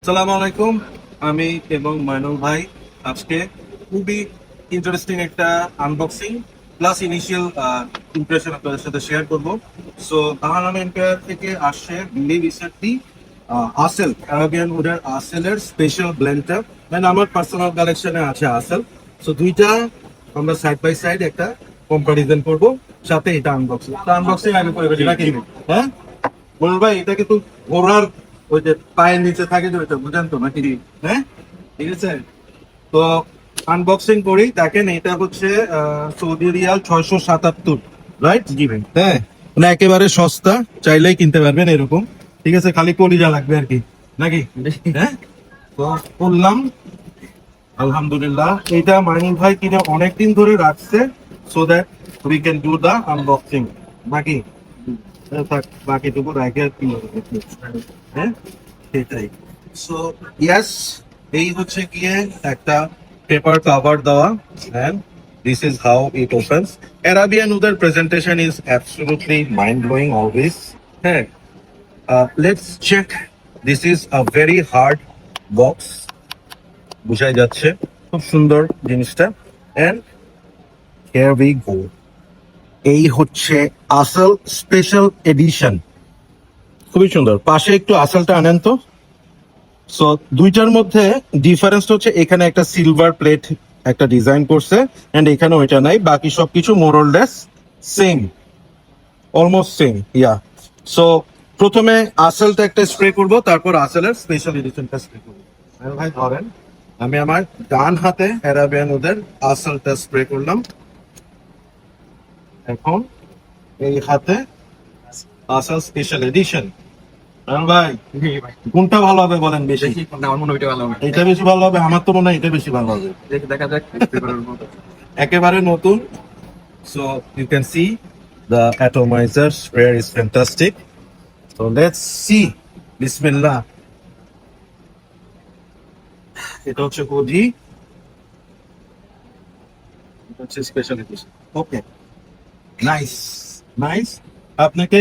আসসালামু আলাইকুম। আমি এবং মাইনুল ভাই আজকে খুবই ইন্টারেস্টিং একটা আনবক্সিং প্লাস ইনিশিয়াল ইমপ্রেশন আপনাদের সাথে শেয়ার করব। সো আহানাম এম্পায়ার থেকে আসছে বিলি রিসেন্টলি আসেল অ্যারাবিয়ান উডের আসেলের স্পেশাল ব্লেন্ডটা, মানে আমার পার্সোনাল কালেকশনে আছে আসেল। সো দুইটা আমরা সাইড বাই সাইড একটা কম্পারিজন করব, সাথে এটা আনবক্সিং আগে করে ফেলি নাকি? হ্যাঁ বলুন ভাই, এটা কিন্তু ঘোড়ার ওই যে পায়ের নিচে থাকে যে ওইটা বুঝেন তো নাকি? হ্যাঁ, ঠিক আছে। তো আনবক্সিং করি। দেখেন এটা হচ্ছে সৌদি রিয়াল 677, রাইট? জি ভাই। হ্যাঁ, মানে একেবারে সস্তা, চাইলেই কিনতে পারবেন এরকম। ঠিক আছে, খালি কলিজা লাগবে আর কি, নাকি? হ্যাঁ, তো করলাম আলহামদুলিল্লাহ। এটা মাইনুল ভাই কিনে অনেকদিন ধরে রাখছে, so that we can do the unboxing, নাকি? থাক, বাকিটুকু রাখে আর কি হবে? হ্যাঁ, সেটাই। সো ইয়েস, এই হচ্ছে গিয়ে একটা পেপার কভার দেওয়া, and this is how it opens. Arabian Udar presentation is absolutely mind blowing always. হ্যাঁ, let's check. This is a very hard box, বুঝাই যাচ্ছে খুব সুন্দর জিনিসটা। and here we go. এই হচ্ছে আসল স্পেশাল এডিশন, খুবই সুন্দর। পাশে একটু আসলটা আনেন তো। সো দুইটার মধ্যে ডিফারেন্সটা হচ্ছে এখানে একটা সিলভার প্লেট একটা ডিজাইন করছে, এন্ড এখানে ওইটা নাই। বাকি সবকিছু মোরলেস সেম, অলমোস্ট সেম। ইয়া, সো প্রথমে আসলটা একটা স্প্রে করব, তারপর আসলের স্পেশাল এডিশনটা স্প্রে করবো। ভাই ধরেন, আমি আমার ডান হাতে অ্যারাবিয়ান ওদের আসলটা স্প্রে করলাম, এখন এই হাতে আসল স্পেশাল এডিশন। ভাই কোনটা ভালো হবে বলেন? বেশি আমার মনে হয় এটা ভালো হবে। এটা বেশি ভালো হবে, আমার তো মনে হয় এটা বেশি ভালো হবে। দেখা যাক। একেবারে নতুন। So you can see the atomizer spray is fantastic. So let's see. Bismillah. এটা হচ্ছে কোজি, এটা হচ্ছে স্পেশাল এডিশন। ওকে, নাইস নাইস। আপনাকে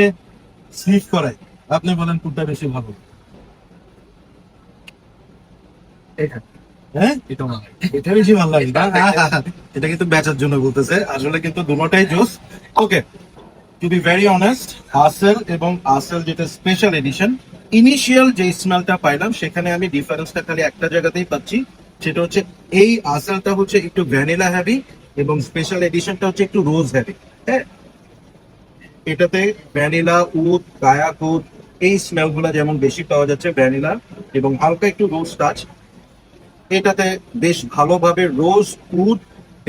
স্নিফ করাই, আপনি বলেন কোনটা বেশি ভালো? এটা হ্যাঁ, এটা ভালো। এটা বেশি ভালো লাগে না? এটা কিন্তু বেচার জন্য বলতেছে, আসলে কিন্তু দুটোটাই জোস। ওকে, টু বি ভেরি অনেস্ট, আসেল এবং আসেল যেটা স্পেশাল এডিশন, ইনিশিয়াল যে স্মেলটা পাইলাম সেখানে আমি ডিফারেন্সটা খালি একটা জায়গাতেই পাচ্ছি। সেটা হচ্ছে এই আসেলটা হচ্ছে একটু ভ্যানিলা হ্যাভি এবং স্পেশাল এডিশনটা হচ্ছে একটু রোজ হ্যাভি। হ্যাঁ, এটাতে ভ্যানিলা, উড, গায়াক উড, এই স্মেল গুলা যেমন বেশি পাওয়া যাচ্ছে, ভ্যানিলা এবং হালকা একটু রোজ টাচ। এটাতে বেশ ভালোভাবে রোজ, উড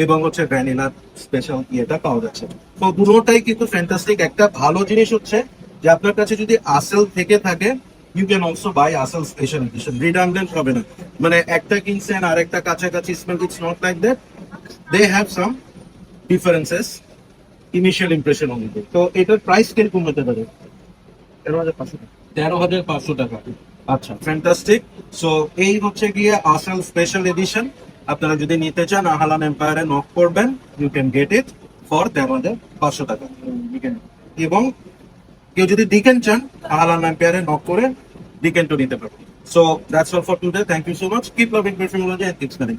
এবং হচ্ছে ভ্যানিলার স্পেশাল ইয়েটা পাওয়া যাচ্ছে। তো দুটোটাই কিন্তু ফ্যান্টাস্টিক। একটা ভালো জিনিস হচ্ছে যে আপনার কাছে যদি আসেল থেকে থাকে, ইউ ক্যান অলসো বাই আসেল স্পেশাল এডিশন, রিডান্ডেন্ট হবে না। মানে একটা কিনছেন আর একটা কাছাকাছি smell, it's not like that. They have some differences initial impression অনুযায়ী। তো এটার প্রাইস কিরকম হতে পারে? 13,500 টাকা। 13,500 টাকা। আচ্ছা, ফ্যান্টাস্টিক। সো এই হচ্ছে গিয়ে আসল স্পেশাল এডিশন। আপনারা যদি নিতে চান আহালান এম্পায়ারে নক করবেন, you can get it for 13,500 টাকা। এবং কেউ যদি ডিকেন চান, আহালান এম্পায়ারে নক করে ডিকেনটো নিতে পারবেন। So that's all for today. Thank you so much. Keep loving perfumology and keep smelling.